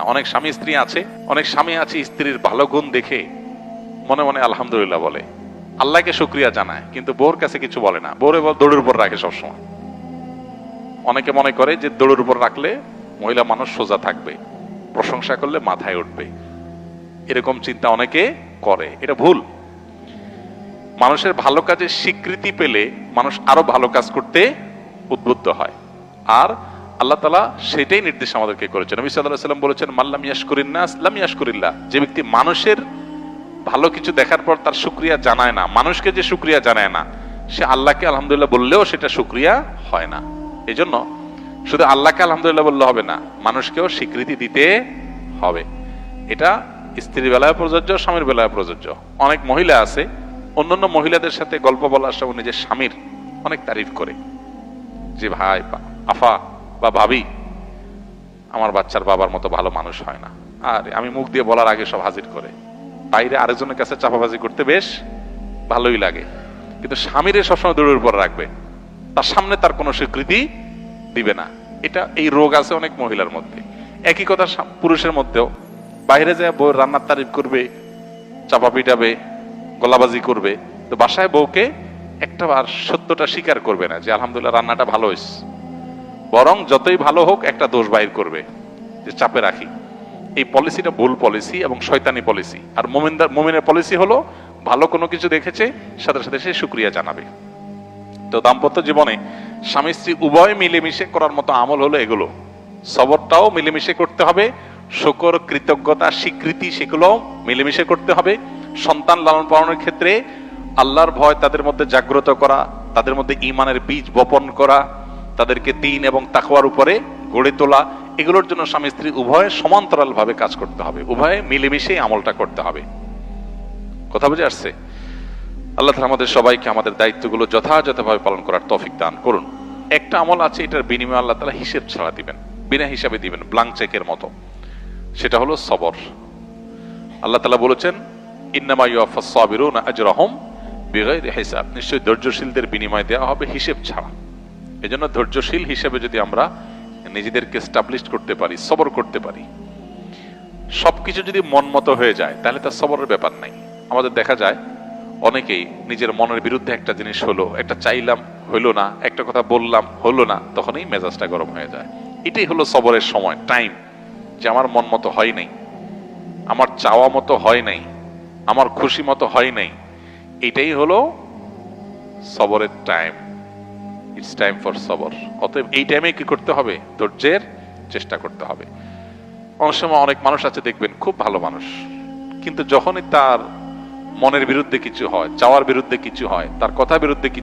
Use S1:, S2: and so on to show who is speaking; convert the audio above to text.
S1: অনেক স্বামী স্ত্রী আছে, অনেক স্বামী আছে স্ত্রীর ভালো গুণ দেখে মনে মনে আলহামদুলিল্লাহ বলে, আল্লাহকে শুকরিয়া জানায়, কিন্তু বউর কাছে কিছু বলে না। বউরে দৌড়ের উপর রাখে সবসময়। অনেকে মনে করে যে দৌড়ের উপর রাখলে মহিলা মানুষ সোজা থাকবে, প্রশংসা করলে মাথায় উঠবে, এরকম চিন্তা অনেকে করে। এটা ভুল। মানুষের ভালো কাজের স্বীকৃতি পেলে মানুষ আরো ভালো কাজ করতে উদ্বুদ্ধ হয়। আর আল্লাহ তাআলা সেটাই নির্দেশ আমাদেরকে করেছেন। নবী সাল্লাল্লাহু আলাইহি ওয়াসাল্লাম বলেছেন, মাল্লাম ইয়াশকুরিন নাস লাম ইয়াশকুরিল্লাহ। যে ব্যক্তি মানুষের ভালো কিছু দেখার পর তার শুকরিয়া জানায় না, মানুষকে যে শুকরিয়া জানায় না, সে আল্লাহকে আলহামদুলিল্লাহ বললেও সেটা শুকরিয়া হয় না। এই জন্য শুধু আল্লাহকে আলহামদুলিল্লাহ বললে হবে না, মানুষকেও স্বীকৃতি দিতে হবে। এটা স্ত্রীর বেলায় প্রযোজ্য, স্বামীর বেলায় প্রযোজ্য। অনেক মহিলা আছে অন্যান্য মহিলাদের সাথে গল্প বলার সময় নিজের স্বামীর অনেক তারিফ করে, যে ভাই আফা বা ভাবি, আমার বাচ্চার বাবার মতো ভালো মানুষ হয় না। আর আমি মুখ দিয়ে বলার আগে সব হাজির করে, বাইরে আরেকজনের কাছে চাপাবাজি করতে বেশ ভালোই লাগে, কিন্তু স্বামীরে সবসময় দৌড়ের উপর রাখবে, তার সামনে তার কোনো স্বীকৃতি দিবে না। এটা এই রোগ আছে অনেক মহিলার মধ্যে। একই কথা পুরুষের মধ্যেও, বাইরে যায় বউ রান্নার তারিফ করবে, চাপা পিটাবে, গলাবাজি করবে, তো বাসায় বউকে একটা বার সত্যটা স্বীকার করবে না যে আলহামদুলিল্লাহ রান্নাটা ভালো হয়েছে, বরং যতই ভালো হোক একটা দোষ বাইর করবে যে চাপে রাখি। এই পলিসিটা ভুল পলিসি এবং শয়তানি পলিসি। আর মুমিনের পলিসি হলো ভালো কোনো কিছু দেখেছে সাথে সাথে সে শুকরিয়া জানাবে। তো দাম্পত্য জীবনে স্বামী স্ত্রী উভয় মিলেমিশে করার মতো আমল হলো এগুলো। সবরটাও মিলেমিশে করতে হবে, শুকর, কৃতজ্ঞতা, স্বীকৃতি, সেগুলো মিলেমিশে করতে হবে। সন্তান লালন পালনের ক্ষেত্রে আল্লাহর ভয় তাদের মধ্যে জাগ্রত করা, তাদের মধ্যে ঈমানের বীজ বপন করা, তাদেরকে দ্বীন এবং তাকওয়ার উপরে গড়ে তোলা, এগুলোর জন্য স্বামী স্ত্রী উভয়ে সমান্তরাল ভাবে কাজ করতে হবে, উভয়ে মিলেমিশে আমলটা করতে হবে। কথা বুঝে আসছে? আল্লাহ তাআলা আমাদের সবাইকে আমাদের দায়িত্বগুলো যথাযথভাবে পালন করার তৌফিক দান করুন। একটা আমল আছে, এটার বিনিময়ে আল্লাহ তাআলা হিসেব ছাড়া দিবেন, বিনা হিসাবে দিবেন, ব্ল্যাঙ্ক চেকের মতো। সেটা হলো সবর। আল্লাহ তাআলা বলেছেন, ইন্নামা ইউওয়াফাস সাবিরুনা আজরাহুম বিগাইরি হিসাব। নিশ্চয়ই ধৈর্যশীলদের বিনিময় দেওয়া হবে হিসেব ছাড়া। এজন্য ধৈর্যশীল হিসেবে যদি আমরা নিজেদেরকে এস্টাবলিশ করতে পারি, সবর করতে পারি, সবকিছু যদি মন মতো হয়ে যায় তাহলে তার সবরের ব্যাপার নাই। আমাদের দেখা যায় অনেকেই নিজের মনের বিরুদ্ধে একটা জিনিস হলো, একটা চাইলাম হইলো না, একটা কথা বললাম হলো না, তখনই মেজাজটা গরম হয়ে যায়। এটাই হলো সবরের সময়, টাইম, যে আমার মন মতো হয় নাই, আমার চাওয়া মতো হয় নাই, আমার খুশি মতো হয় নাই। এটাই হলো সবরের টাইম। ইটস টাইম ফর সবর। অতএব এই টাইমে কি করতে হবে? ধৈর্যের চেষ্টা করতে হবে। অনেক সময় অনেক মানুষ আছে দেখবেন খুব ভালো মানুষ, কিন্তু যখনই তার মনের বিরুদ্ধে কিছু হয়, চাওয়ার বিরুদ্ধে কিছু হয়, তার কথা বিরুদ্ধে